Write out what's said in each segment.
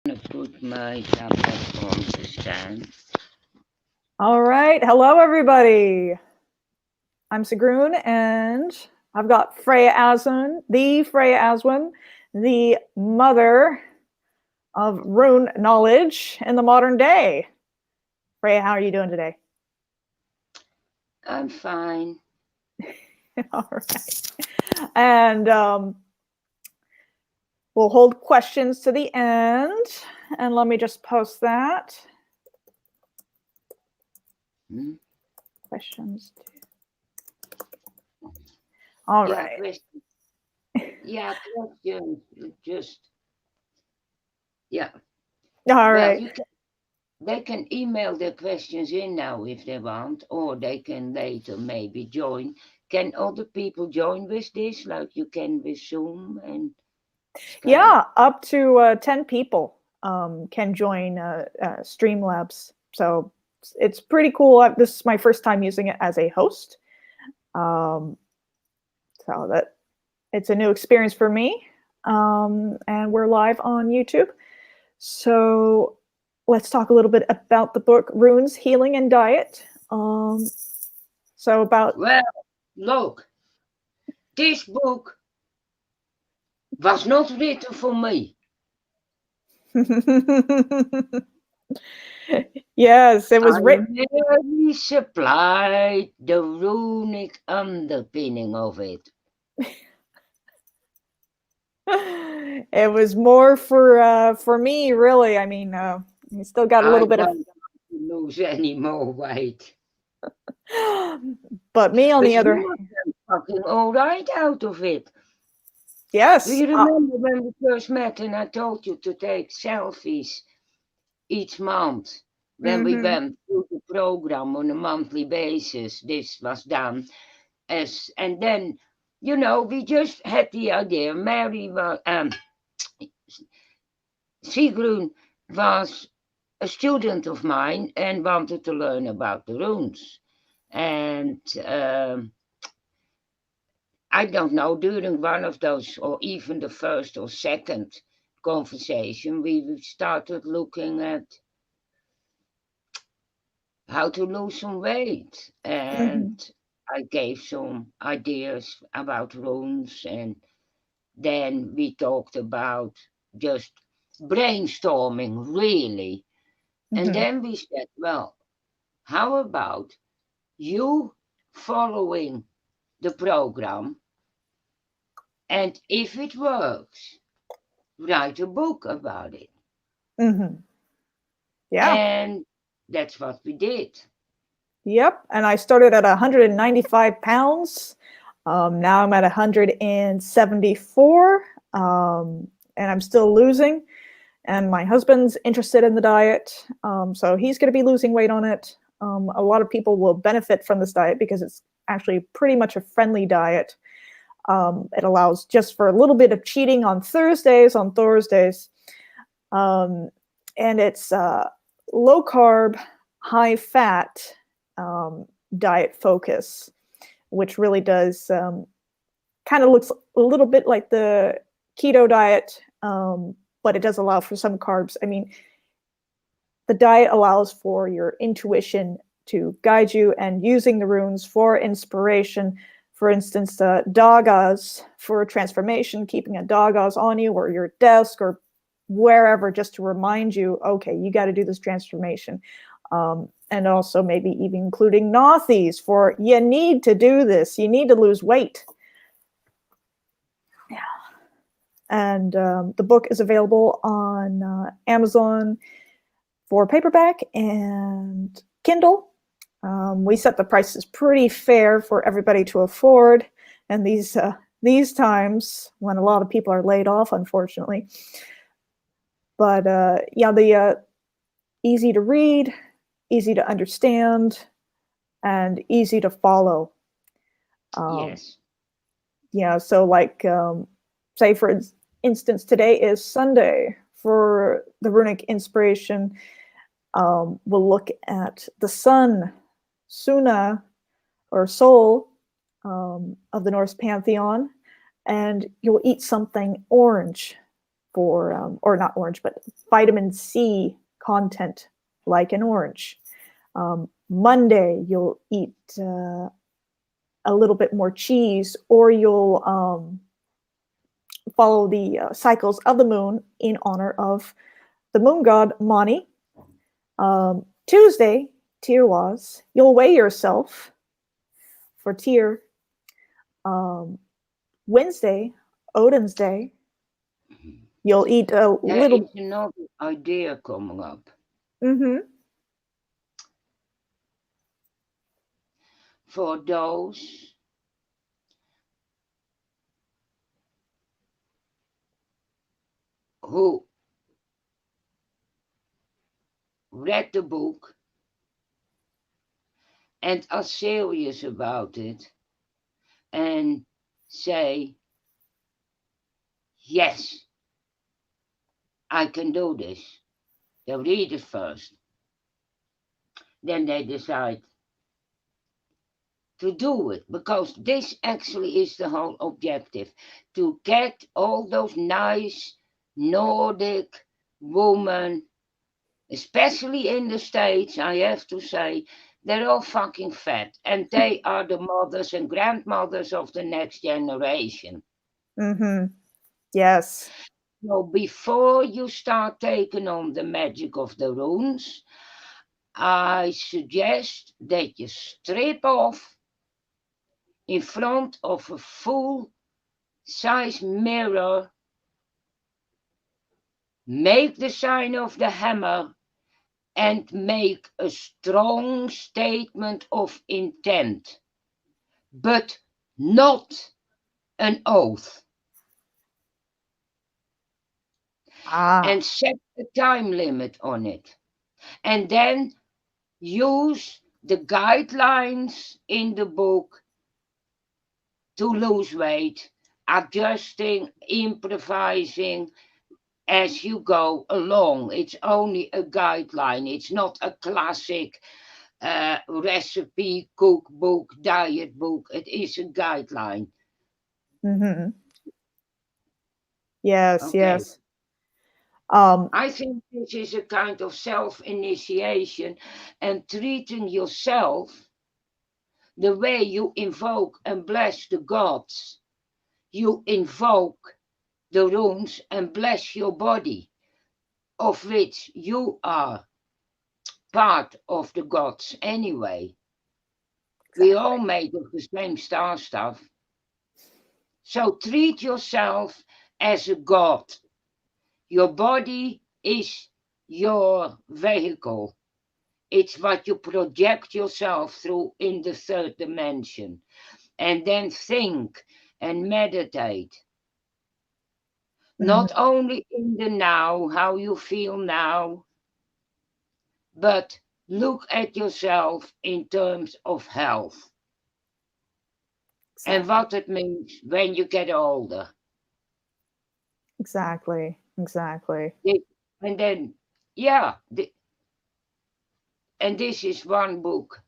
To put my tablet on the stand. All right. Hello, everybody. I'm Sigrun, and I've got Freya Aswynn, the mother of rune knowledge in the modern day. Freya, how are you doing today? I'm fine. All right. And we'll hold questions to the end. And let me just post that. Hmm? Questions. All Yeah, right. questions. Yeah, questions. Just yeah. All Well, right. you can. They can email their questions in now if they want, or they can later maybe join. Can other people join with this, like you can with Zoom and Skype? Yeah, up to 10 people can join Streamlabs. So it's pretty cool. This is my first time using it as a host. Um, so that it's a new experience for me. And we're live on YouTube. So let's talk a little bit about the book Runes, Healing, and Diet. So about Well, look, this book was not written for me. yes, it I was written. merely supplied the runic underpinning of it. It was more for me, really. I mean, you still got a I little bit of, don't want to lose any more weight. but me on But the you other, must have fucking all right out of it. Do yes, you remember when we first met and I told you to take selfies each month when we mm-hmm, went through the program on a monthly basis? This was done as, and then, we just had the idea. Sigrun was a student of mine and wanted to learn about the runes. And I don't know, during one of those, or even the first or second conversation, we started looking at how to lose some weight. mm-hmm, And I gave some ideas about runes. And then we talked about just brainstorming, really. And mm-hmm. then we said, well, how about you following the program? And if it works, write a book about it. Mm-hmm. Yeah, And that's what we did. yep. And I started at 195 pounds. Now I'm at 174, and I'm still losing. And my husband's interested in the diet, so he's going to be losing weight on it. A lot of people will benefit from this diet because it's actually pretty much a friendly diet. It allows just for a little bit of cheating on Thursdays, um, and it's low carb, high fat diet focus, which really does kind of looks a little bit like the keto diet, but it does allow for some carbs. I mean, the diet allows for your intuition to guide you and using the runes for inspiration. For instance, dagas for transformation, keeping a dagas on you or your desk or wherever just to remind you, okay, you got to do this transformation. And also maybe even including Nauthies for you need to do this, you need to lose weight. Yeah. And the book is available on Amazon for paperback and Kindle. We set the prices pretty fair for everybody to afford, and these times when a lot of people are laid off, unfortunately. But yeah, the easy to read, easy to understand, and easy to follow. Um, Yes. yeah, so like say for instance, today is Sunday for the runic inspiration. We'll look at the sun, Suna, or soul of the Norse pantheon, and you'll eat something orange for or not orange, but vitamin C content like an orange. Monday, you'll eat a little bit more cheese, or you'll follow the cycles of the moon in honor of the moon god Mani. Tuesday, Tirwas, you'll weigh yourself for Tyr. Wednesday, Odin's day, you'll eat a There little. is another idea coming up. Mm-hmm. For those who read the book and are serious about it and say, yes, I can do this. They read it first. Then they decide to do it, because this actually is the whole objective, to get all those nice Nordic women, especially in the States, I have to say, they're all fucking fat, and they are the mothers and grandmothers of the next generation. Mm-hmm. Yes. So before you start taking on the magic of the runes, I suggest that you strip off in front of a full size mirror, make the sign of the hammer, and make a strong statement of intent, but not an oath. And set a time limit on it. And then use the guidelines in the book to lose weight, adjusting, improvising as you go along. It's only a guideline, it's not a classic recipe, cookbook, diet book. It is a guideline. Mm-hmm. Yes, Okay. yes. I think this is a kind of self initiation and treating yourself the way you invoke and bless the gods. You invoke the runes and bless your body, of which you are part of the gods anyway. We all made of the same star stuff. So treat yourself as a god. Your body is your vehicle. It's what you project yourself through in the third dimension. And then think and meditate. Not only in the now, how you feel now, but look at yourself in terms of health and what it means when you get older. Exactly. Exactly. And then, yeah, and this is one book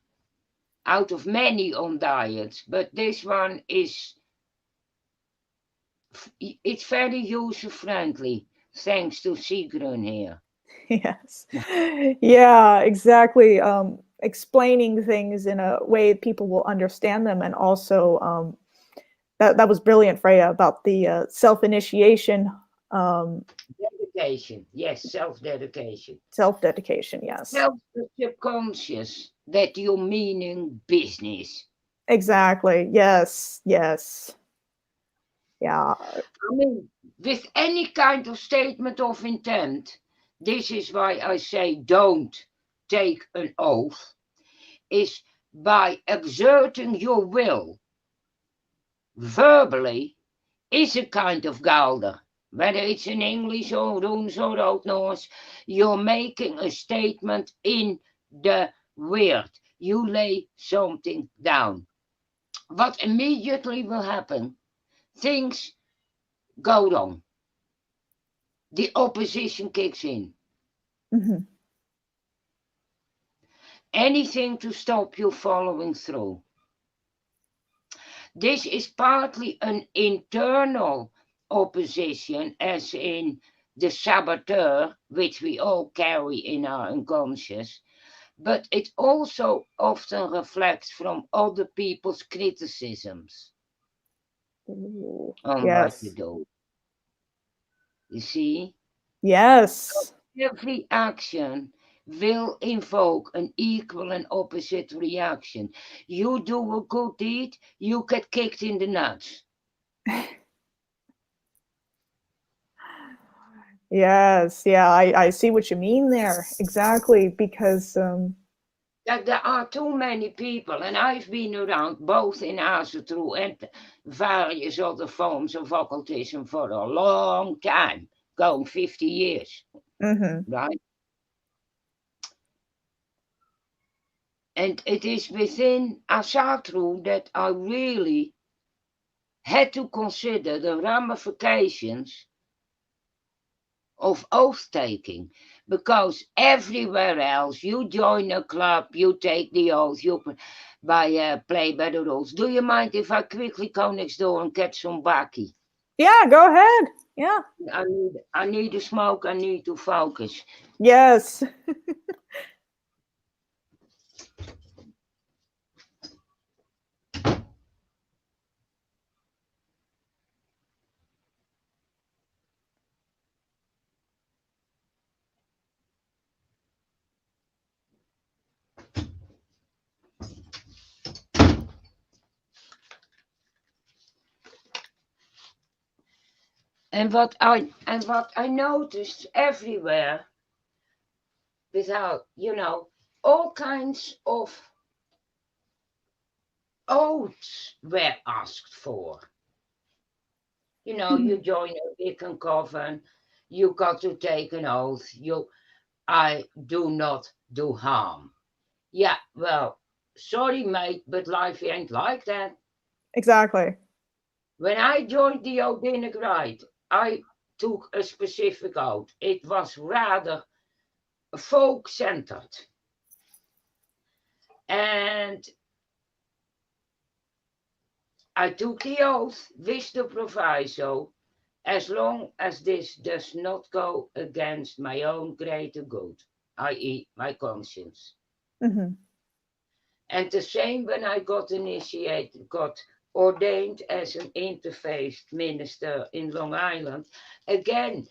out of many on diets, but this one is, it's very user friendly, thanks to Sigrun here. Yes. Yeah, exactly. Explaining things in a way people will understand them, and also that was brilliant, Freya, about the self-initiation. Dedication, yes, self-dedication. Self-dedication, yes. Help the subconscious that you're meaning business. Exactly. Yes. Yes. Yeah. I mean, with any kind of statement of intent, this is why I say don't take an oath, is by exerting your will verbally is a kind of galder. Whether it's in English or Runes or Old Norse, you're making a statement in the weird. You lay something down. What immediately will happen? Things go wrong. The opposition kicks in. Mm-hmm. Anything to stop you following through. This is partly an internal opposition, as in the saboteur, which we all carry in our unconscious, but it also often reflects from other people's criticisms Ooh, on what you yes. do. You see? Yes. Every action will invoke an equal and opposite reaction. You do a good deed, you get kicked in the nuts. Yes. Yeah, I see what you mean there. Exactly. Because That there are too many people, and I've been around both in Asatru and various other forms of occultism for a long time, going 50 years, mhm, right? And it is within Asatru that I really had to consider the ramifications of oath taking, because everywhere else you join a club, you take the oath, you play by the rules. Do you mind if I quickly go next door and get some baki? yeah, go ahead. Yeah. I need to smoke, I need to focus. Yes. And what I noticed everywhere, without all kinds of oaths were asked for. You Mhm. join a Wiccan coven, you got to take an oath. I do not do harm. Yeah, well, sorry, mate, but life ain't like that. Exactly. When I joined the Odinic Rite, I took a specific oath. It was rather folk centered. And I took the oath with the proviso, as long as this does not go against my own greater good, i.e., my conscience. Mhm. And the same when I got ordained as an interfaith minister in Long Island. Again,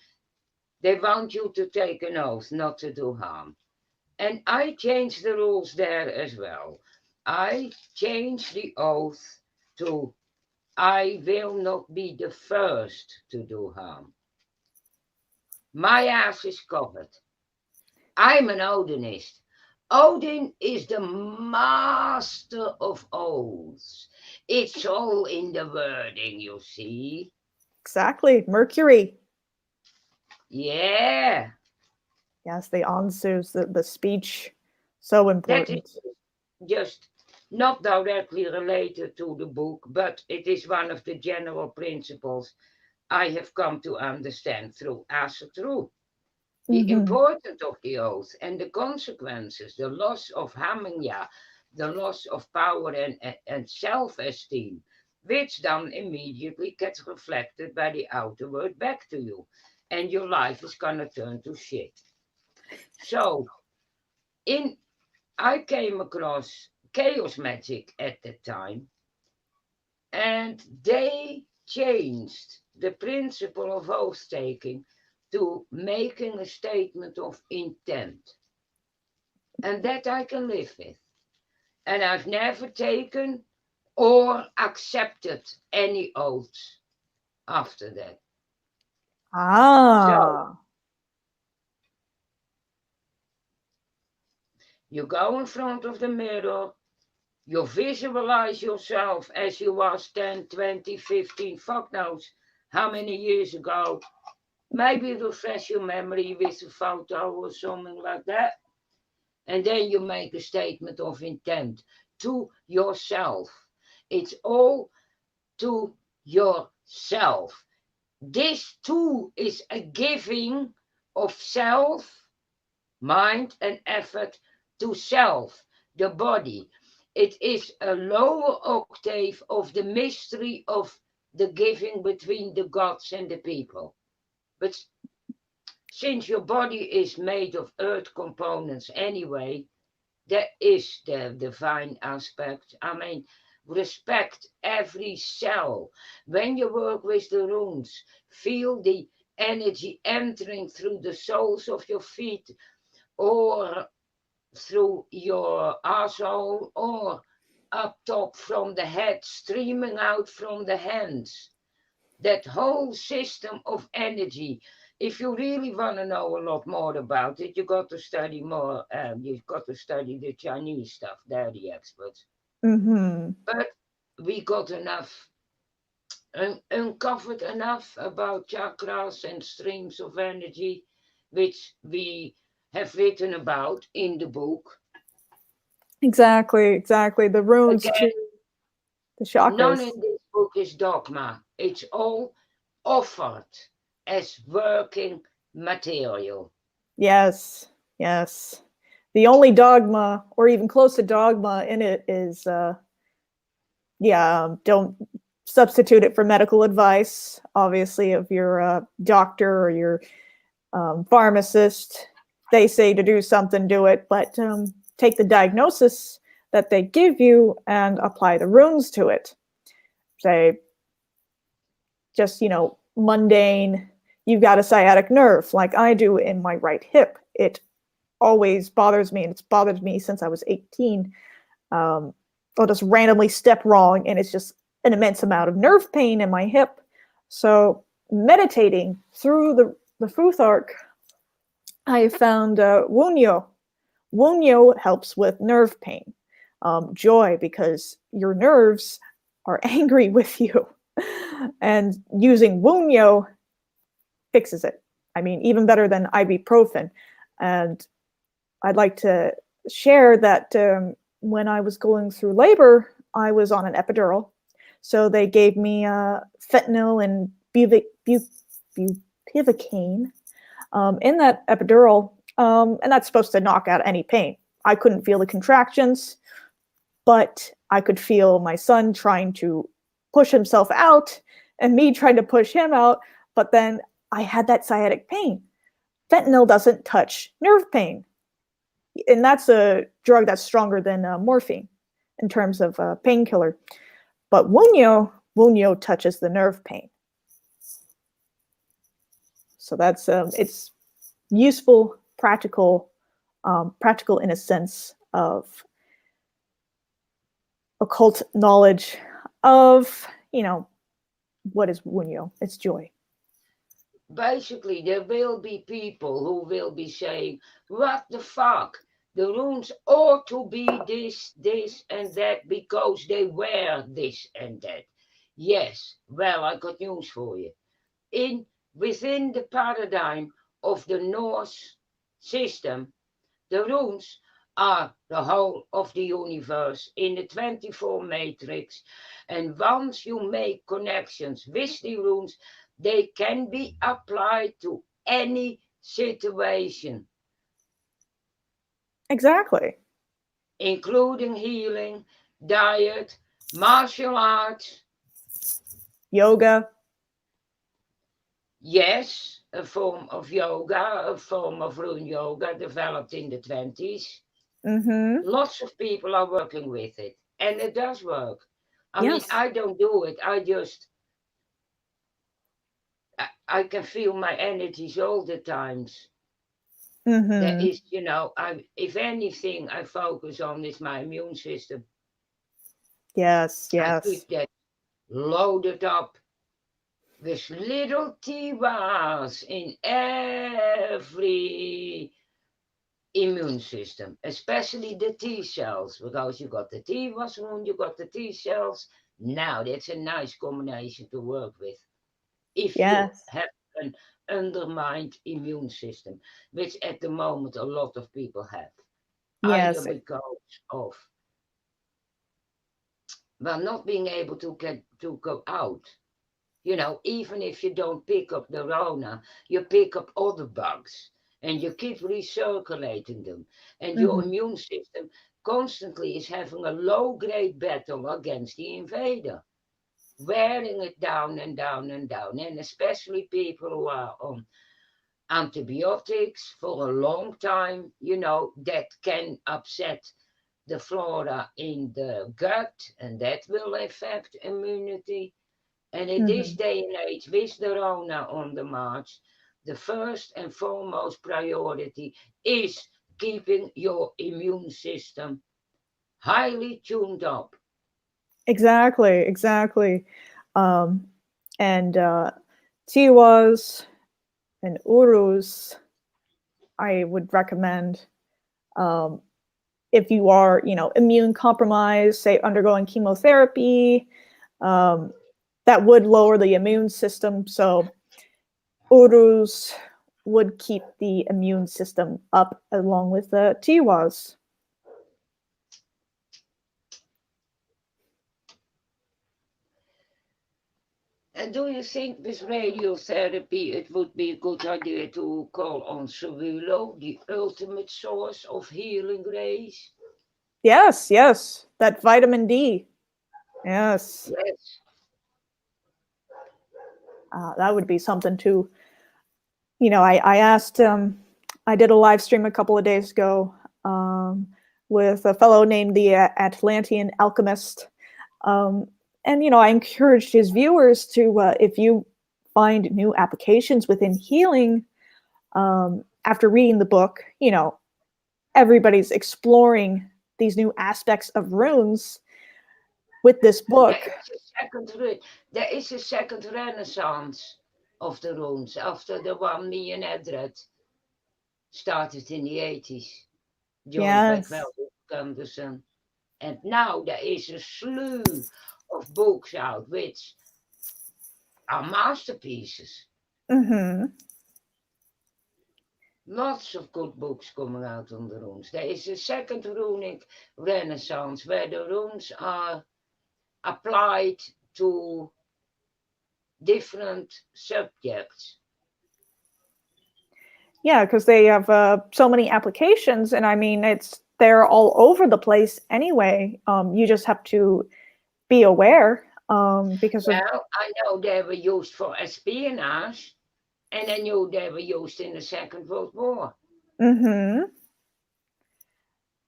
they want you to take an oath not to do harm. And I changed the rules there as well. I changed the oath to I will not be the first to do harm. My ass is covered. I'm an Odinist. Odin is the master of oaths. It's all in the wording, you see. Exactly. Mercury. Yeah, Yes, the answers, the speech, so that is important. just not directly related to the book, but it is one of the general principles I have come to understand through Asatru. The Mhm. importance of the oath and the consequences, the loss of Hamanya, the loss of power and self esteem, which then immediately gets reflected by the outer world back to you. And your life is gonna turn to shit. So, in I came across chaos magic at the time, and they changed the principle of oath taking to making a statement of intent. And that I can live with. And I've never taken or accepted any oaths after that. So Ah. you go in front of the mirror, you visualize yourself as you was 10, 20, 15, fuck knows how many years ago. Maybe refresh your memory with a photo or something like that. And then you make a statement of intent to yourself. It's all to yourself. This too is a giving of self, mind, and effort to self, the body. It is a lower octave of the mystery of the giving between the gods and the people. But since your body is made of earth components anyway, there is the divine aspect. I mean, respect every cell. When you work with the runes, feel the energy entering through the soles of your feet or through your asshole or up top from the head, streaming out from the hands. That whole system of energy. If you really want to know a lot more about it, you got to study more. You've got to study the Chinese stuff. They're the experts. Mm-hmm. But we got enough, uncovered enough about chakras and streams of energy, which we have written about in the book. Exactly, exactly. The runes Again, to the none chakras. in this book is dogma. It's all offered as working material. Yes, yes. The only dogma, or even close to dogma, in it is, yeah, don't substitute it for medical advice. Obviously, if you're a doctor or your pharmacist, they say to do something, do it. But take the diagnosis that they give you and apply the runes to it. Say, just, mundane, you've got a sciatic nerve like I do in my right hip. It always bothers me, and it's bothered me since I was 18. I'll just randomly step wrong, and it's just an immense amount of nerve pain in my hip. So meditating through the Futhark, I found Wunyo. Wunyo helps with nerve pain. Joy, because your nerves are angry with you. And using Wunyo fixes it. I mean, even better than ibuprofen. And I'd like to share that when I was going through labor, I was on an epidural. So they gave me fentanyl and bupivacaine in that epidural, and that's supposed to knock out any pain. I couldn't feel the contractions, but I could feel my son trying to push himself out and me trying to push him out, but then I had that sciatic pain. Fentanyl doesn't touch nerve pain, and that's a drug that's stronger than morphine in terms of painkiller. But Wunyo touches the nerve pain. So that's it's useful, practical in a sense of occult knowledge of, what is Wunyo? It's joy. Basically, there will be people who will be saying, what the fuck? The runes ought to be this, this, and that because they wear this and that. Yes, well, I got news for you. Within the paradigm of the Norse system, the runes are the whole of the universe in the 24 matrix. And once you make connections with the runes, they can be applied to any situation, Exactly. including healing, diet, martial arts. Yoga. Yes, a form of yoga, a form of rune yoga developed in the 20s. Mm-hmm. Lots of people are working with it, and it does work. I mean, Yes. I don't do it. I can feel my energies all the times. There Mm-hmm. is, if anything, I focus on is my immune system. Yes. I Yes. keep that loaded up with little T-bars in every immune system, especially the T cells, because you got the T was wound, you got the T cells. Now that's a nice combination to work with. If you Yes. have an undermined immune system, which at the moment a lot of people have, either Yes. because of well not being able to go out. Even if you don't pick up the Rona, you pick up other bugs and you keep recirculating them. And your Mm-hmm. immune system constantly is having a low grade battle against the invader. wearing it down and down and down. And especially people who are on antibiotics for a long time, that can upset the flora in the gut, and that will affect immunity. And in this Hmm. day and age, with the Rona on the march, the first and foremost priority is keeping your immune system highly tuned up. Exactly, exactly. Um, and Tiwas and Urus, I would recommend um, if you are, immune compromised, say undergoing chemotherapy, um, that would lower the immune system. So Urus would keep the immune system up along with the Tiwas. And do you think with radiotherapy it would be a good idea to call on Cerulo, the ultimate source of healing rays? Yes, yes, that vitamin D. Yes, Yes. that would be something to, I asked, I did a live stream a couple of days ago with a fellow named the Atlantean Alchemist. Um, and, I encouraged his viewers to, if you find new applications within healing after reading the book, everybody's exploring these new aspects of runes with this There book. is a there is a second renaissance of the runes after the one me and Edred started in the 80s, joined by Yes. Melvin Gunderson. And now there is a slew of books out which are masterpieces. Mm-hmm. Lots of good books coming out on the runes. There is a second runic renaissance where the runes are applied to different subjects. Yeah, because they have so many applications, and I mean, they're all over the place anyway. You just have to be aware because of. Well, I know they were used for espionage, and I knew they were used in the Second World War. Mm-hmm.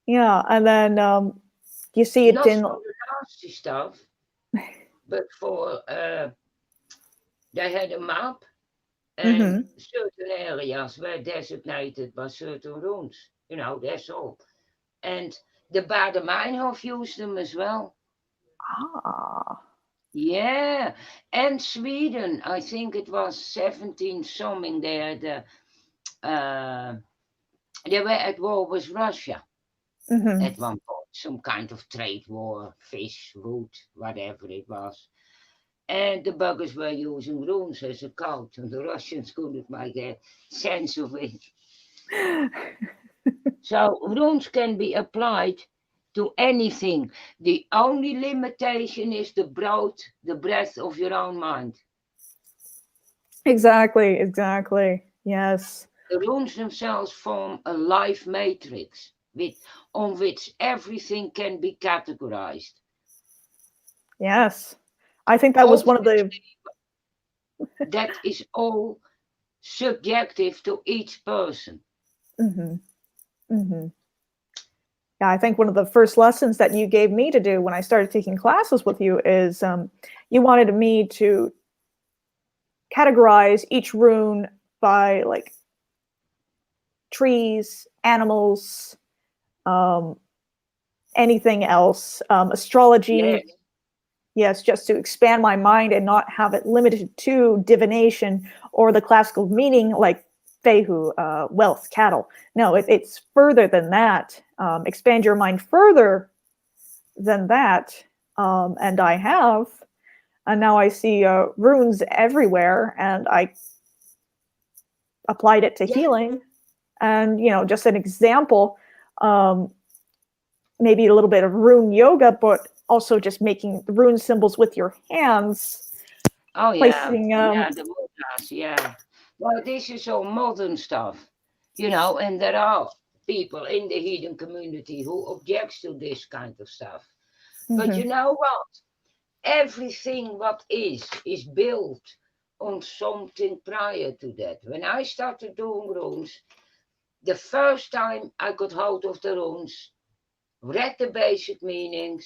Yeah, and then you see it Not in. for the nasty stuff, but for they had a map, and Mm-hmm. certain areas were designated by certain runes. That's all. And the Bader-Meinhof used them as well. Ah. Yeah, and Sweden, I think it was 17 something. Uh, they were at war with Russia Mm-hmm. at one point, some kind of trade war, fish, wood, whatever it was. And the buggers were using runes as a code, and the Russians couldn't make a sense of it. So runes can be applied to anything. The only limitation is the breadth of your own mind. Exactly. Exactly. Yes. The runes themselves form a life matrix on which everything can be categorized. Yes. I think that was one of the. Obviously, that is all subjective to each person. Mm-hmm. Mm-hmm. Yeah, I think one of the first lessons that you gave me to do when I started taking classes with you is you wanted me to categorize each rune by like trees, animals, um, anything else, Yeah, astrology. Yes, just to expand my mind and not have it limited to divination or the classical meaning like Fehu, wealth, cattle. No, it's further than that. Expand your mind further than that. And I have. And now I see runes everywhere, and I applied it to yeah, healing. And, just an example, um, maybe a little bit of rune yoga, but also just making rune symbols with your hands, oh yeah, placing. yeah, the mudras, yeah. Well, this is all modern stuff, and there are people in the heathen community who objects to this kind of stuff. But Mhm. you know what? everything what is built on something prior to that. When I started doing runes, the first time I got hold of the runes, read the basic meanings,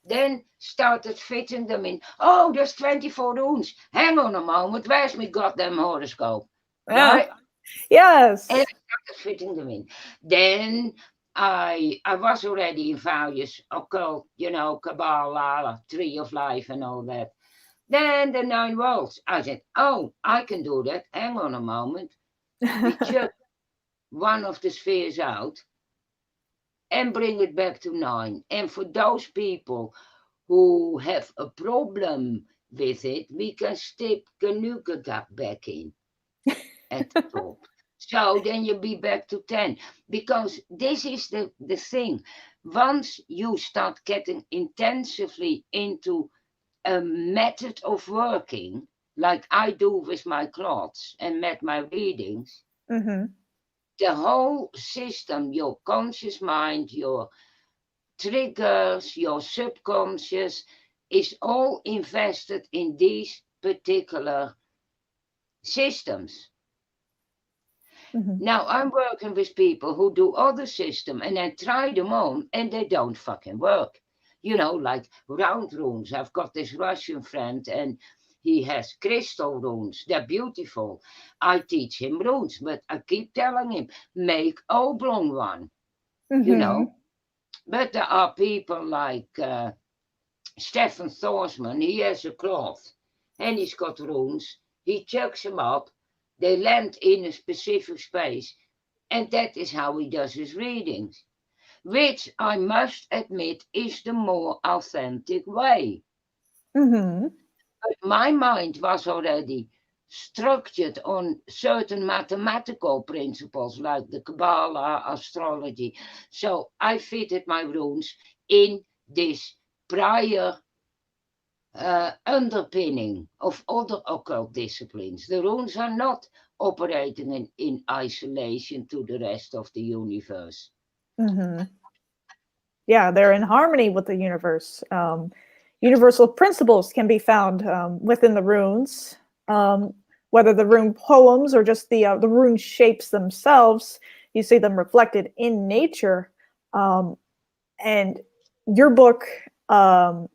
then started fitting them in. Oh, there's 24 runes. Hang on a moment, where's my goddamn horoscope? Yeah. Right? And I Yes. started fitting them in. Then I was already in various occult, Kabbalah, Tree of Life and all that. Then the 9 worlds. I said, oh, I can do that. Hang on a moment. We chuck one of the spheres out and bring it back to 9. And for those people who have a problem with it, we can stick Kanuka back in at the top. So then you'll be back to 10. Because this is the thing. Once you start getting intensively into a method of working, like I do with my cloths and with my readings, Mm-hmm. the whole system, your conscious mind, your triggers, your subconscious, is all invested in these particular systems. Mm-hmm. Now I'm working with people who do other systems and I try them on and they don't fucking work. Like round runes. I've got this Russian friend and he has crystal runes. They're beautiful. I teach him runes, but I keep telling him, make oblong one, you Mm-hmm. know. But there are people like Stefan Thorsman, he has a cloth and he's got runes. He chucks them up, they land in a specific space, and that is how he does his readings, which I must admit is the more authentic way. Mm-hmm. But my mind was already structured on certain mathematical principles like the Kabbalah, astrology. So I fitted my runes in this prior underpinning of other occult disciplines. The runes are not operating in isolation to the rest of the universe. Mm-hmm. Yeah, they're in harmony with the universe. Universal principles can be found within the runes, um, whether the rune poems or just the rune shapes themselves. You see them reflected in nature, um, and your book um,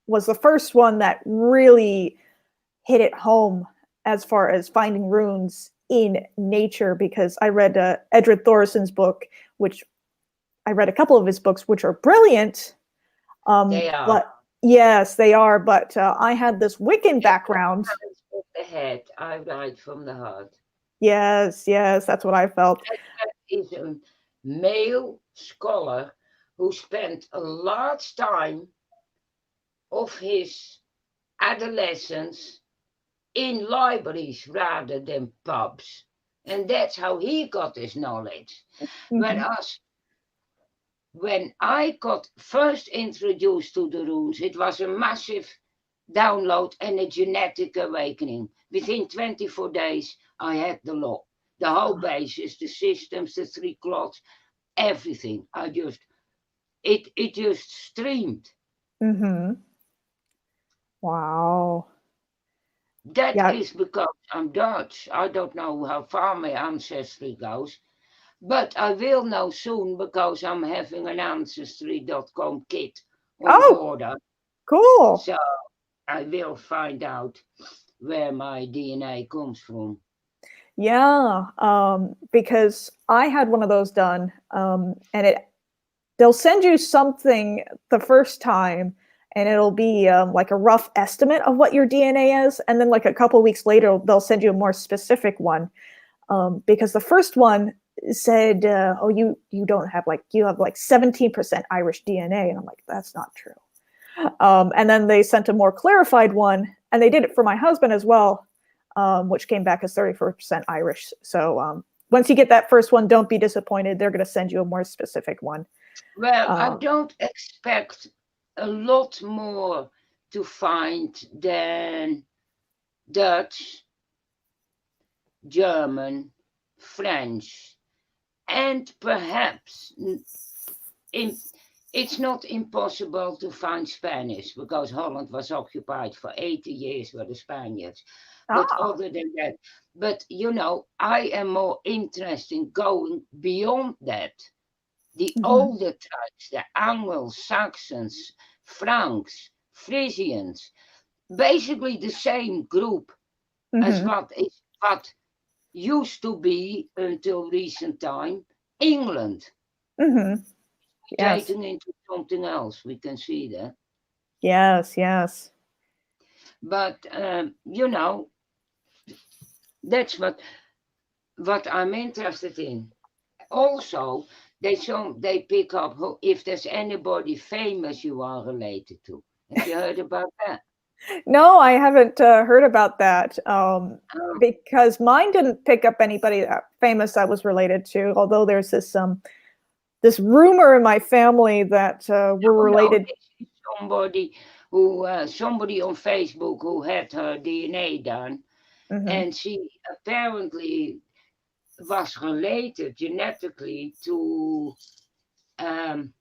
was the first one that really hit it home as far as finding runes in nature. Because I read Edred Thorison's book, which I read a couple of his books, which are brilliant. They are. But yes, they are. But I had this Wiccan At background. the head, I write from the heart. Yes, yes, that's what I felt. Is a male scholar who spent a large time of his adolescence in libraries rather than pubs. And that's how he got his knowledge. Mm-hmm. Whereas when I got first introduced to the runes, it was a massive download and a genetic awakening. Within 24 days, I had the law, the whole basis, the systems, the 3 cloths, everything. It just streamed. Mm-hmm. Wow. That Yeah. is because I'm Dutch. I don't know how far my ancestry goes, but I will know soon because I'm having an ancestry.com kit on Oh, order. cool. So I will find out where my DNA comes from. Yeah, because I had one of those done, and they'll send you something the first time, and it'll be like a rough estimate of what your DNA is, and then like a couple weeks later, they'll send you a more specific one. Because the first one said, "Oh, you don't have you have like 17% Irish DNA," and I'm like, "That's not true." And then they sent a more clarified one, and they did it for my husband as well, which came back as 34% Irish. So once you get that first one, don't be disappointed. They're going to send you a more specific one. Well, I Uh, don't expect a lot more to find than Dutch, German, French, and perhaps in it's not impossible to find Spanish because Holland was occupied for 80 years by the Spaniards. But Ah. other than that, but I am more interested in going beyond that. The Hmm. older tribes, the Angles, Saxons, Franks, Frisians, basically the same group as Hmm. what used to be until recent time England, Hmm. Yes. mutating into something else. We can see that. Yes. Yes. But that's what I'm interested in. Also, they pick up if there's anybody famous you are related to. Have you heard about that? No, I haven't heard about that Oh, because mine didn't pick up anybody that famous I was related to. Although there's this rumor in my family that we're no, no. related. This is somebody on Facebook who had her DNA done, Hmm. and she apparently was related genetically to um,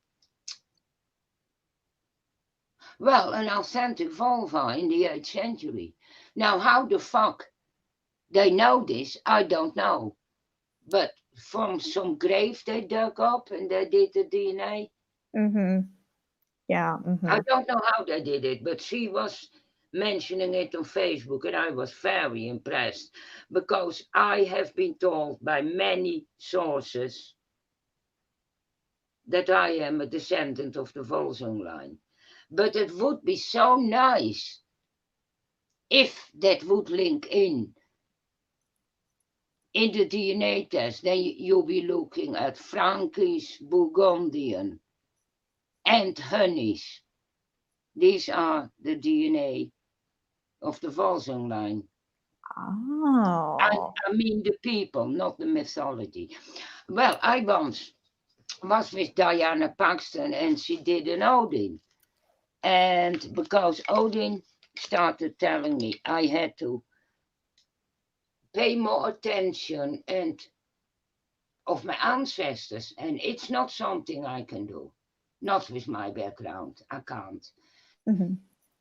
well, an authentic vulva in the 8th century. Now, how the fuck they know this, I don't know. But from some grave they dug up and they did the DNA. Hmm. Yeah. I Hmm. don't know how they did it, but she was mentioning it on Facebook and I was very impressed because I have been told by many sources that I am a descendant of the Volsung line. But it would be so nice if that would link in the DNA test. Then you'll be looking at Frankish, Burgundian, and Hunnish. These are the DNA of the Volsung line. I, Oh. I mean the people, not the mythology. Well, I once was with Diana Paxton and she did an Odin. And because Odin started telling me I had to pay more attention and of my ancestors, and it's not something I can do. Not with my background, I can't. Hmm.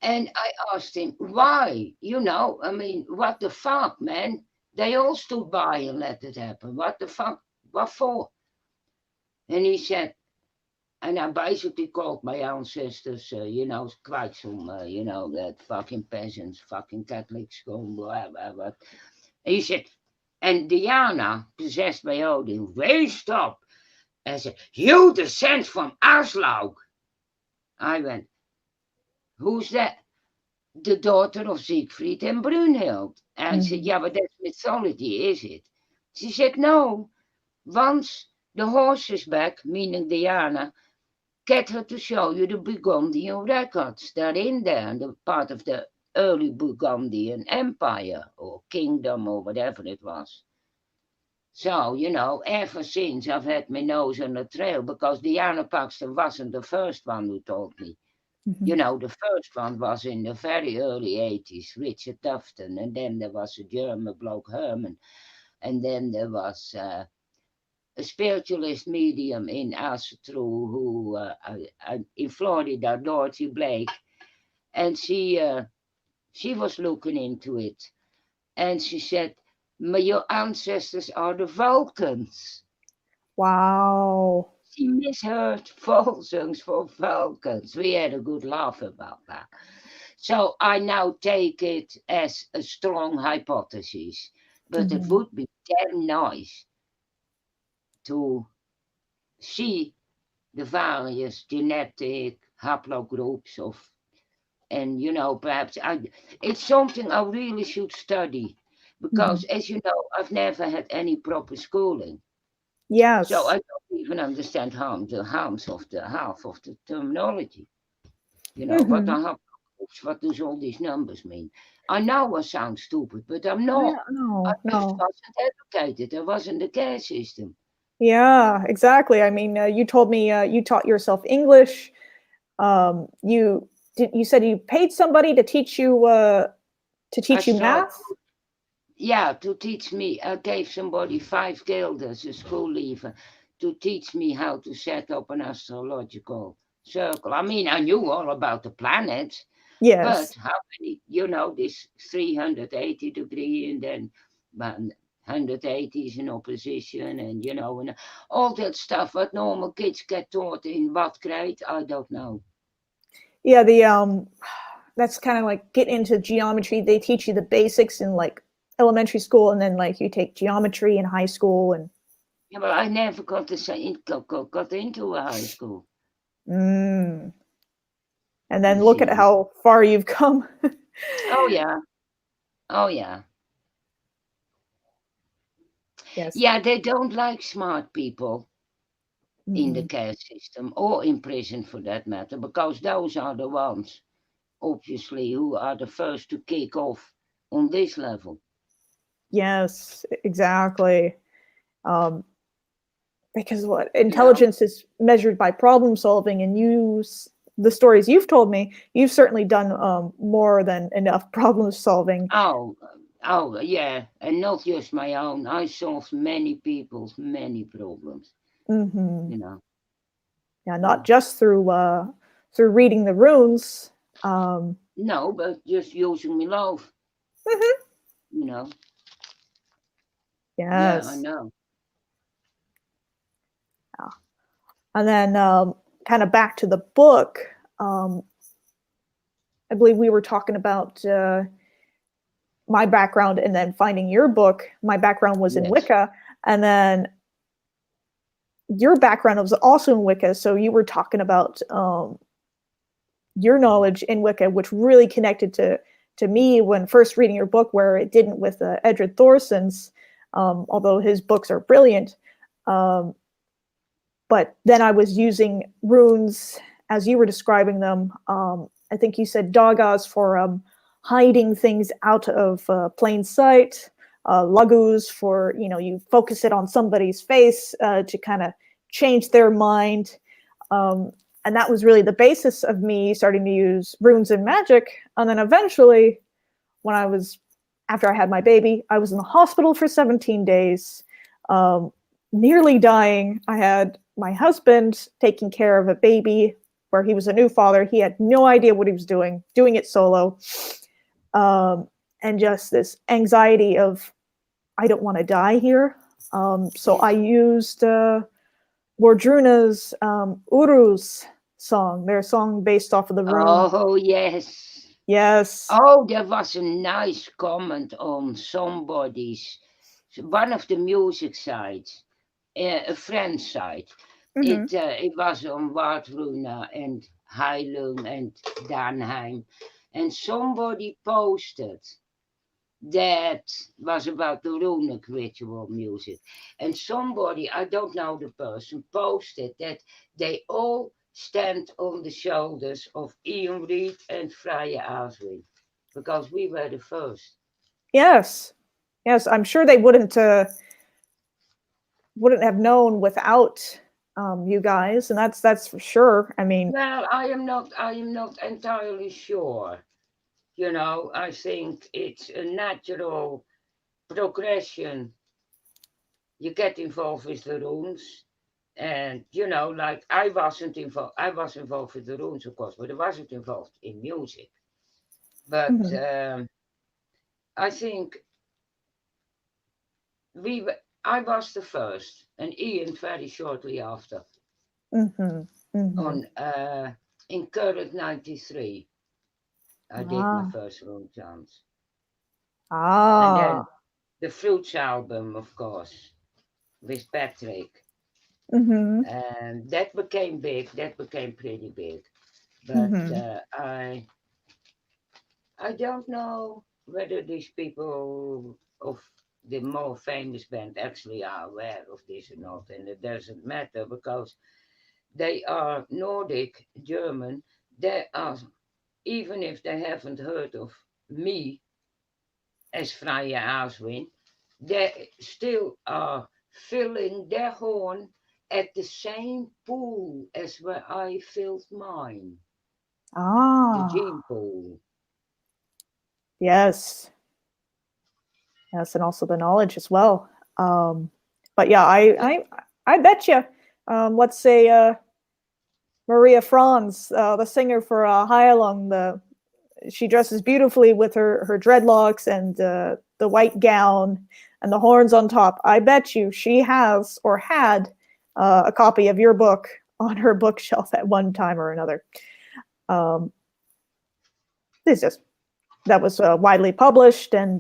And I asked him, why? I mean, what the fuck, man? They all stood by and let it happen. What the fuck? What for? And he said, and I basically called my ancestors, quite some, that fucking peasants, fucking Catholics, going, blah, blah, blah. And he said, and Diana, possessed by Odin, raised up and said, you descend from Aslaug. I went, who's that? The daughter of Siegfried and Brunhild. And I said, Hmm. yeah, but that's mythology, is it? She said, no. Once the horse is back, meaning Diana, get her to show you the Burgundian records. They're in there, the part of the early Burgundian Empire or kingdom or whatever it was. So, ever since I've had my nose on the trail because Diana Paxton wasn't the first one who told me. Hmm. The first one was in the very early 80s, Richard Tufton, and then there was a German bloke, Herman, and then there was a spiritualist medium in Astro who, in Florida, Dorothy Blake, and she was looking into it, and she said, your ancestors are the Vulcans. Wow. She misheard Volsungs for Vulcans. We had a good laugh about that. So I now take it as a strong hypothesis, but it Hmm. would be damn nice to see the various genetic haplogroups of, and perhaps it's something I really should study because, Hmm. as you know, I've never had any proper schooling, so I Yes. don't even understand the harms of the half of the terminology. What Hmm. are haplogroups? What does all these numbers mean? I know I sound stupid, but I'm not. Yeah. I No. just No. wasn't educated. There wasn't a care system. Yeah. Exactly. I mean, you told me you taught yourself English. You did. You said you paid somebody to I teach you started, math. yeah, to teach me. I gave somebody 5 guilders, a school leaver, to teach me how to set up an astrological circle. I mean, I knew all about the planets, but Yes. how many, this 380 degree and then 180 is in opposition and all that stuff what normal kids get taught in what grade, I don't know. Yeah, the that's kind of like getting into geometry. They teach you the basics in like elementary school, and then like you take geometry in high school, and Yeah, but I never got into a high school, mm, and you then look at see. how far you've come. Oh yeah, oh yeah. Yes. Yeah, they don't like smart people in the Mm-mm. caste system or in prison for that matter, because those are the ones, obviously, who are the first to kick off on this level. Yes, exactly. Um, because what You know? intelligence is measured by problem solving, and the stories you've told me, you've certainly done more than enough problem solving. Oh, oh, yeah, and not just my own. I solved many people's many problems. Hmm. You know. Yeah, not Yeah. just through reading the runes. Um, No, but just using my love. mhm. You know. Yeah, I Yes. know. Yeah. And then kind of back to the book. Um, I believe we were talking about my background, and then finding your book. My background was in Yes. Wicca, and then your background was also in Wicca. So you were talking about your knowledge in Wicca, which really connected to me when first reading your book, where it didn't with Edred Thorson's, although his books are brilliant. Um, but then I was using runes as you were describing them. I think you said Dagas for hiding things out of plain sight. Lagus for, you focus it on somebody's face to kind of change their mind. Um, and that was really the basis of me starting to use runes and magic. And then eventually, when after I had my baby, I was in the hospital for 17 days, um, nearly dying. I had my husband taking care of a baby where he was a new father. He had no idea what he was doing it solo. Um, and just this anxiety of, I don't want to die here. So I used Wardruna's Urus song, their song based off of the rune. Oh yes. Yes. Oh, there was a nice comment on one of the music sites, a friend's site. Mm-hmm. It was on Wardruna and Heilung and Danheim, and somebody posted that was about the runic ritual music, and somebody, I don't know the person, posted that they all stand on the shoulders of Ian Reed and Freya Aswynn, because we were the first. Yes. Yes. I'm sure they wouldn't have known without you guys, and that's for sure. I mean, Well, I am not entirely sure. I think it's a natural progression. You get involved with the runes, and like I was involved with the runes, of course, but I wasn't involved in music. But mhm, I think I was the first, and Ian very shortly after, mhm, mhm. on in current 93. I did my Ah, first rune chants, and then ah, the Fruits album, of course, with Patrick, mhm, and that became big. That became pretty big. But mhm, I don't know whether these people of the more famous band actually are aware of this or not, and it doesn't matter because they are Nordic, German. They are, even if they haven't heard of me as Freya Aswin, they still are filling their horn at the same pool as where I filled mine, the ah. gene pool. Yes, yes, and also the knowledge as well. But yeah, I bet you. Let's say Maria Franz, the singer for Hyalong, she dresses beautifully with her dreadlocks and the white gown and the horns on top. I bet you she has or had a copy of your book on her bookshelf at one time or another. This just that was widely published and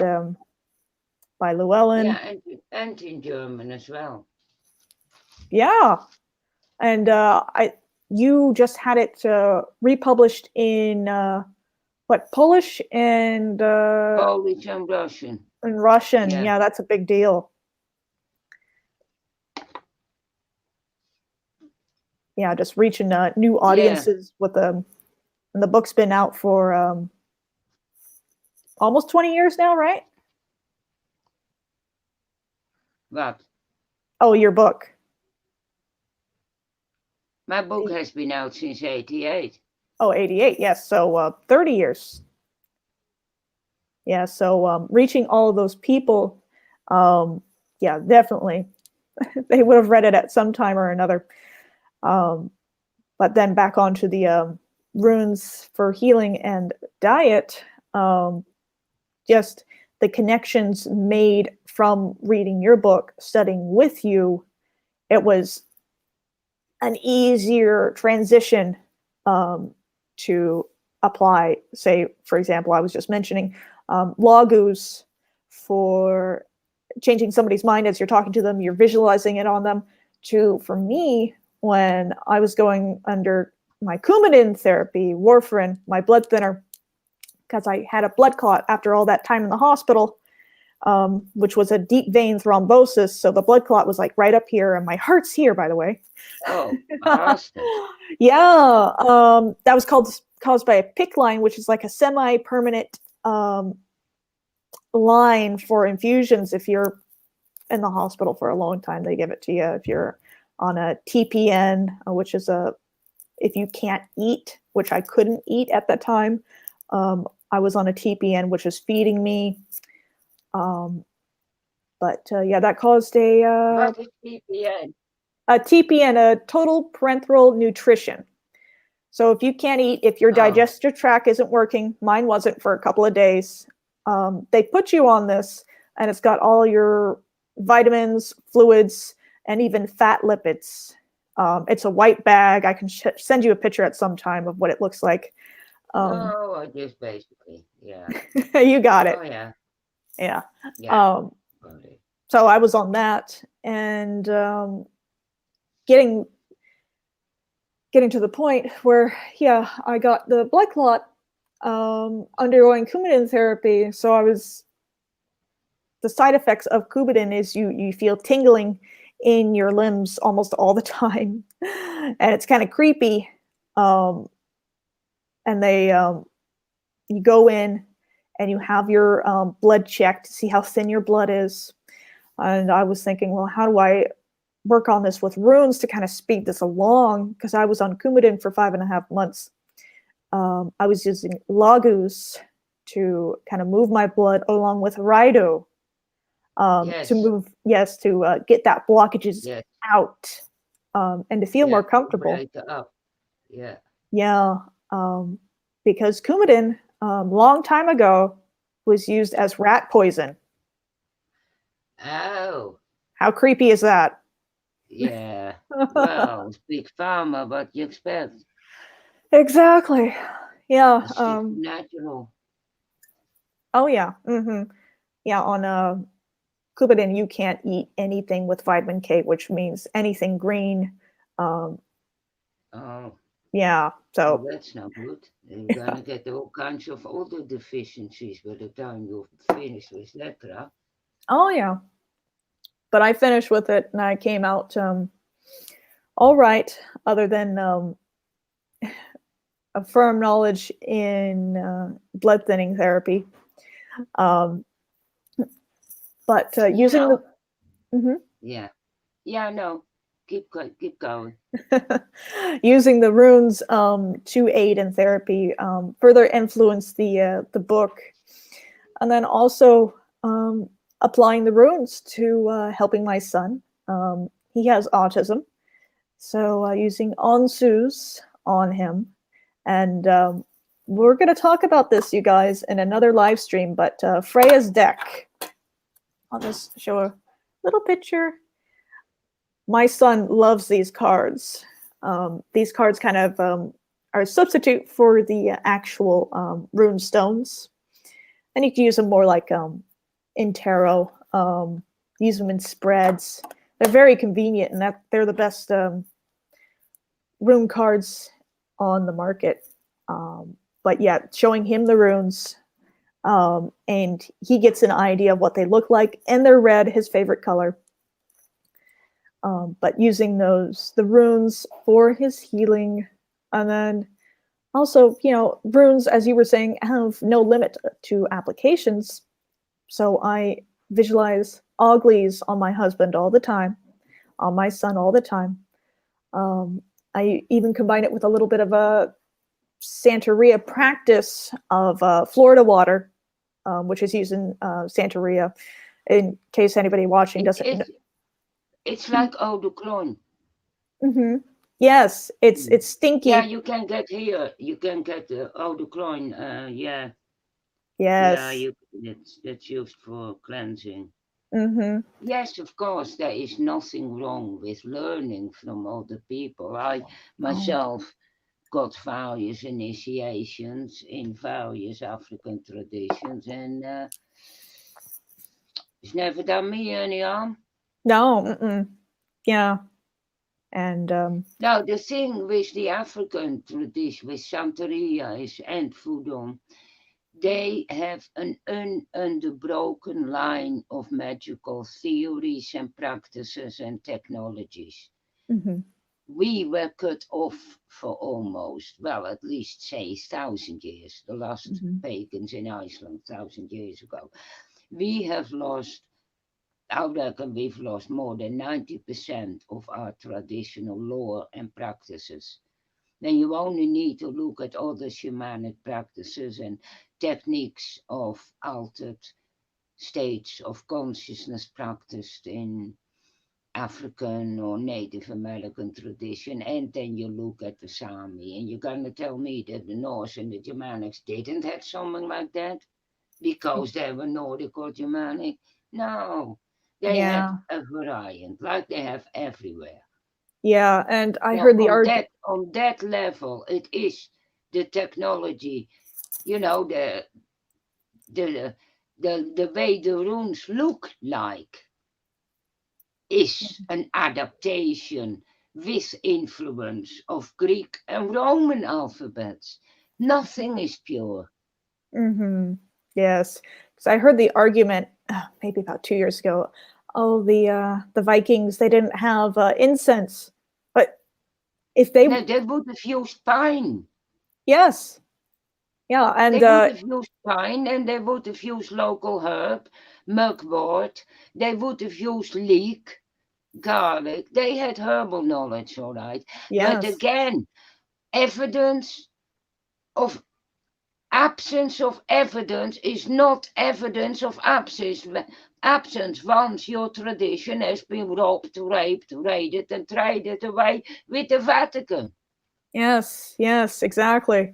by Llewellyn. Yeah, and in German as well. Yeah, and you just had it republished in what, Polish and Polish and Russian. Russian. Yeah. Yeah, that's a big deal. Yeah, just reaching new audiences with them. And the book's been out for almost 20 years now, right? What? Oh, your book. My book has been out since 88. Oh, 88, yes. So 30 years. Yeah, so reaching all of those people, yeah, definitely. They would have read it at some time or another. But then back onto the runes for healing and diet, just the connections made from reading your book, studying with you, it was an easier transition to apply. Say, for example, I was just mentioning Lagus for changing somebody's mind as you're talking to them, you're visualizing it on them. For me, when I was going under my Coumadin therapy, warfarin, my blood thinner, because I had a blood clot after all that time in the hospital, which was a deep vein thrombosis. So the blood clot was like right up here, and my heart's here, by the way. Oh, bastard. Yeah, that was caused by a PICC line, which is like a semi-permanent line for infusions. If you're in the hospital for a long time, they give it to you. If you're on a TPN, which is if you can't eat, which I couldn't eat at that time, I was on a TPN, which was feeding me. But yeah, that caused What is TPN? a TPN, a total parenteral nutrition. So if you can't eat, if your digestive tract isn't working, mine wasn't for a couple of days, they put you on this, and it's got all your vitamins, fluids, and even fat lipids. It's a white bag. I can send you a picture at some time of what it looks like. No, I just basically, yeah. You got it. Oh, yeah. Yeah. Yeah. So I was on that, and getting to the point where, yeah, I got the blood clot, undergoing Coumadin therapy. So the side effects of Coumadin is you feel tingling in your limbs almost all the time, and it's kind of creepy. And you go in and you have your blood checked to see how thin your blood is. And I was thinking, well, how do I work on this with runes to kind of speed this along? Because I was on Coumadin for 5.5 months. I was using Lagus to kind of move my blood along with Rido to get that blockages out, and to feel more comfortable. Yeah. Yeah. Because Coumadin, long time ago, was used as rat poison. Oh. How creepy is that? Yeah. Well, it's big pharma, but you expect. Exactly. Yeah. Natural. Oh yeah. Mm-hmm. Yeah. On Coumadin, you can't eat anything with vitamin K, which means anything green. Oh. Yeah. So well, that's not good. You're gonna get all kinds of other deficiencies by the time you're finished with that. Oh yeah. But I finished with it, and I came out all right, other than a firm knowledge in blood thinning therapy. But using the no, keep going. Using the runes to aid in therapy further influenced the book, and then also applying the runes to helping my son. He has autism, so using Onsu's on him. And we're going to talk about this, you guys, in another live stream. But Freya's deck, I'll just show a little picture. My son loves these cards. These cards kind of are a substitute for the actual rune stones. And you can use them more like in tarot, use them in spreads. They're very convenient, and they're the best rune cards on the market. But yeah, showing him the runes, and he gets an idea of what they look like, and they're red, his favorite color. But using the runes for his healing, and then also, runes, as you were saying, have no limit to applications. So I visualize Oglies on my husband all the time, on my son all the time. I even combine it with a little bit of a Santeria practice of Florida water, which is used in Santeria, in case anybody watching doesn't know. It's like eau de cologne. Mm-hmm. Yes, it's stinky. Yeah, you can get here. You can get eau de cologne. Yeah. Yes. Yeah, that's used for cleansing. Mm-hmm. Yes, of course, there is nothing wrong with learning from other people. I myself got various initiations in various African traditions, and it's never done me any harm. No. Mm-mm. Yeah. And now the thing with the African tradition, with Santeria and Voodoo, they have an ununderbroken line of magical theories and practices and technologies. mm-hmm. We were cut off for almost, well, at least say 1,000 years. The last pagans in Iceland 1,000 years ago. We have lost, I reckon we've lost more than 90% of our traditional lore and practices. Then you only need to look at other shamanic practices and techniques of altered states of consciousness practiced in African or Native American tradition, and then you look at the Sami, and you're going to tell me that the Norse and the Germanics didn't have something like that because they were Nordic or Germanic? No, they had a variant like they have everywhere. Yeah, and I Well, heard the argument. on that level, it is the technology, the way the runes look like is an adaptation with influence of Greek and Roman alphabets. Nothing is pure. Mm-hmm. Yes, because I heard the argument maybe about 2 years ago. Oh, the Vikings, they didn't have incense, but if they No, they would have used pine. yes, yeah, and They would have used pine, and they would have used local herb, mugwort. They would have used leek, garlic. They had herbal knowledge, all right. But yes, again, evidence of absence of evidence is not evidence of absence once your tradition has been robbed, raped, raided, and traded away with the Vatican. yes, exactly.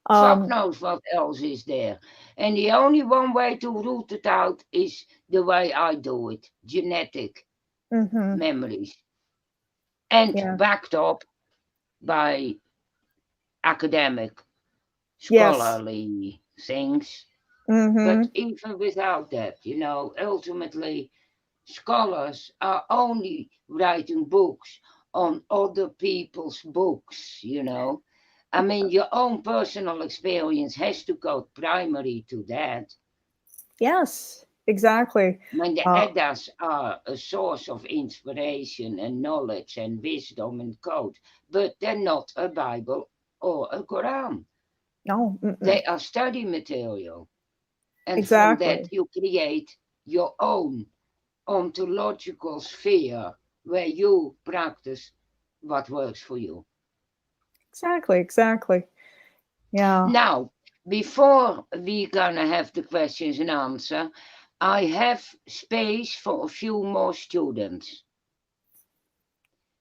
Fuck knows what else is there. And the only one way to root it out is the way I do it, genetic Mm-hmm. memories. And Yeah. backed up by academic, Yes. scholarly things. Mm-hmm. But even without that, ultimately, scholars are only writing books on other people's books. I mean, your own personal experience has to go primary to that. Yes, exactly. I mean, the Eddas are a source of inspiration and knowledge and wisdom and code, but they're not a Bible or a Quran. No. Mm-mm. They are study material. And from that, Exactly. you create your own ontological sphere where you practice what works for you. Exactly. Yeah. Now, before we gonna have the questions and answer, I have space for a few more students.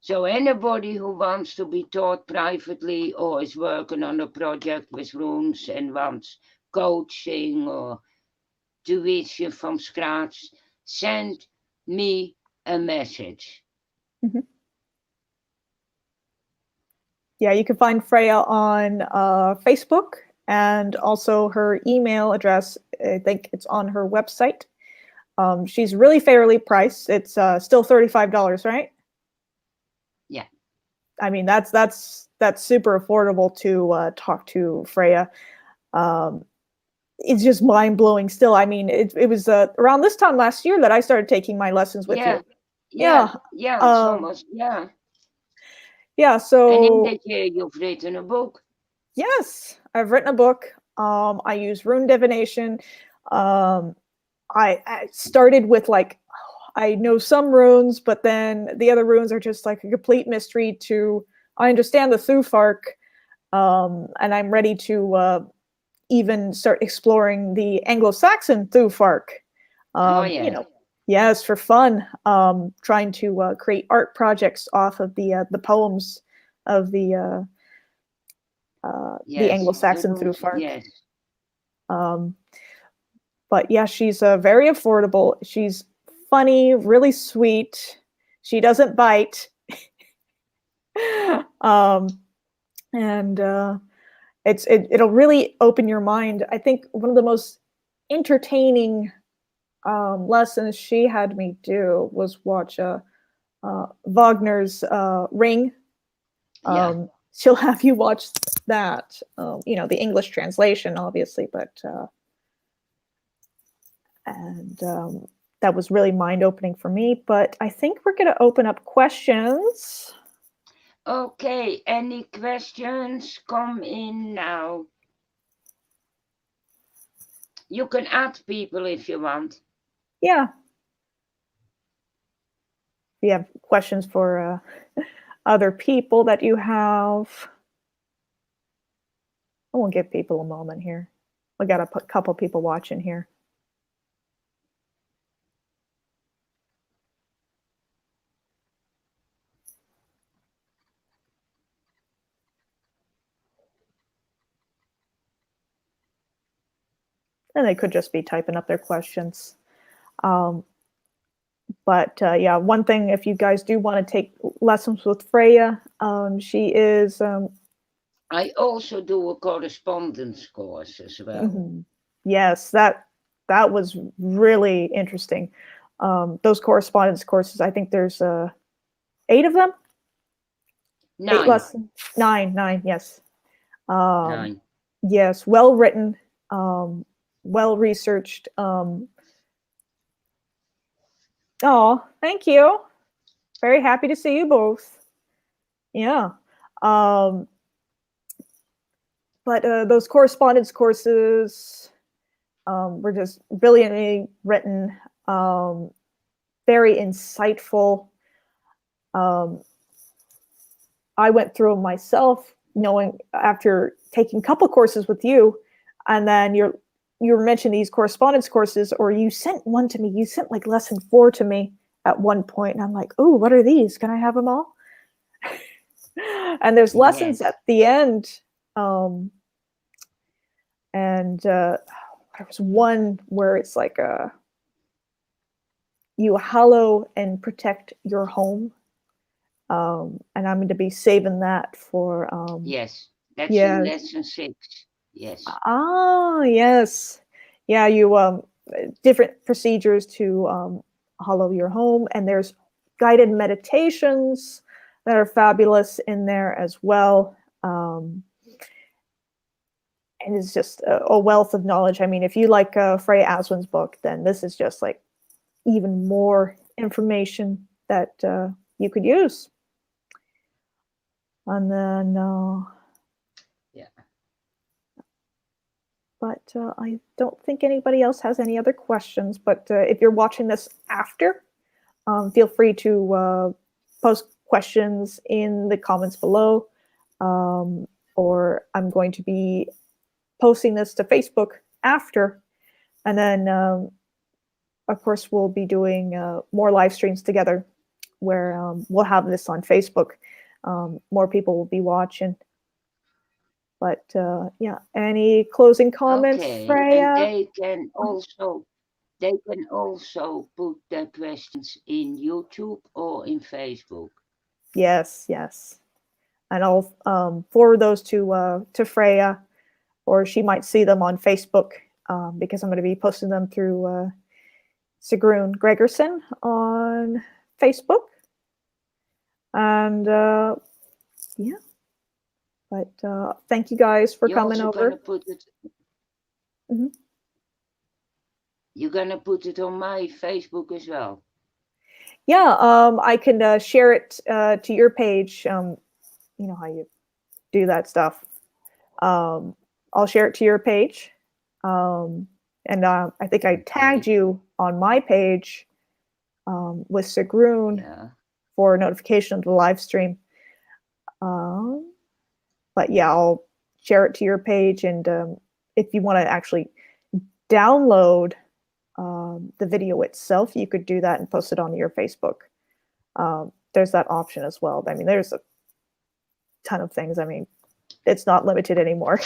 So anybody who wants to be taught privately or is working on a project with runes and wants coaching or tuition from scratch, send me a message. Mhm. Yeah, you can find Freya on Facebook, and also her email address. I think it's on her website. She's really fairly priced. It's still $35, right? Yeah. I mean, that's super affordable to talk to Freya. Um, it's just mind blowing. Still, I mean, it was around this time last year that I started taking my lessons with Yeah. you. Yeah. Yeah, Yeah. It's um, almost, yeah. yeah. And in So that year, you've written a book. yes, I've written a book. I use rune divination. Um, I started with like I know some runes, but then the other runes are just like a complete mystery to. I understand the Thufark, and I'm ready to even start exploring the Anglo-Saxon Thufark. Oh, You yeah. know, yes, for fun. Trying to create art projects off of the poems of the Yes. The Anglo-Saxon runes. Thufark. Yes. Um, but yeah, she's very affordable. She's funny, really sweet. She doesn't bite. um, and it'll really open your mind. I think one of the most entertaining lessons she had me do was watch Wagner's Ring. Yeah. She'll have you watch that. The English translation, obviously, but and that was really mind opening for me. But I think we're going to open up questions. Okay. Any questions? Come in now. You can add people if you want. Yeah, if you have questions for other people that you have. I will give people a moment here. We got a couple people watching here. And they could just be typing up their questions. Um, but yeah, one thing, if you guys do want to take lessons with Freya, she is. I also do a correspondence course as well. Mhm. Yes, that was really interesting. Those correspondence courses, I think there's 8 of them. 8 Nine. lessons. Nine. Yes. Um, Nine. yes, well written, well researched. Oh, thank you. Very happy to see you both. Yeah. Um, but those correspondence courses were just brilliantly written, very insightful. Um, I went through them myself, knowing after taking a couple courses with you, and then you mentioned these correspondence courses, or you sent one to me. You sent like lesson 4 to me at one point, and I'm like, oh, what are these? Can I have them all? And there's lessons Yes. at the end, and there was one where it's like you hallow and protect your home, and I'm going to be saving that for Yes. That's in yeah. lesson 6. Yes. Ah, yes. Yeah, you different procedures to hollow your home, and there's guided meditations that are fabulous in there as well. And it's just a wealth of knowledge. I mean, if you like Freya Aswynn's book, then this is just like even more information that you could use. And then Yeah. but I don't think anybody else has any other questions. But if you're watching this after, feel free to post questions in the comments below. Or I'm going to be posting this to Facebook after. And then, of course, we'll be doing more live streams together where we'll have this on Facebook. More people will be watching. But yeah, any closing comments, Okay, and Freya? they can also put their questions in YouTube or in Facebook. Yes, yes. And I'll forward those to Freya, or she might see them on Facebook because I'm going to be posting them through Sigrun Gregerson on Facebook. And yeah, but thank you guys for You're coming also gonna over. put it. Mhm. You're gonna put it on my Facebook as well. Yeah, I can share it to your page. You know how you do that stuff. I'll share it to your page. And I think I tagged Okay. you on my page with Sigrun Yeah. for notification of the live stream. But yeah, I'll share it to your page. And if you want to actually download the video itself, you could do that and post it on your Facebook. There's that option as well. I mean, there's a ton of things. I mean, it's not limited anymore.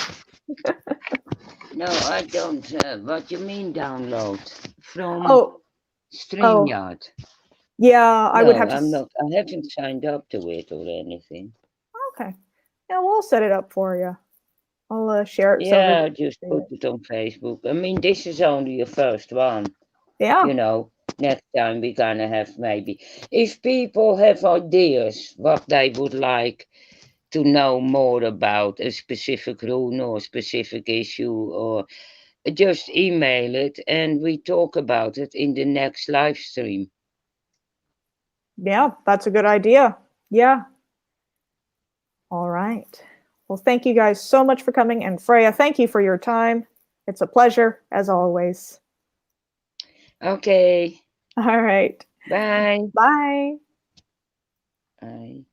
No, I don't. What you mean download from Oh, oh, StreamYard? yeah, I would No, have to. I'm not. I haven't signed up to it or anything. Okay. Yeah, we'll set it up for you. I'll share it so Yeah, everybody just can see put it. it on Facebook. I mean, this is only your first one. Yeah, You know, next time we're gonna have maybe. If people have ideas what they would like to know more about a specific rune or specific issue, or just email it and we talk about it in the next live stream. yeah, that's a good idea. Yeah. All right. Well, thank you guys so much for coming. And Freya, thank you for your time. It's a pleasure, as always. Okay, All right. bye. Bye. Bye.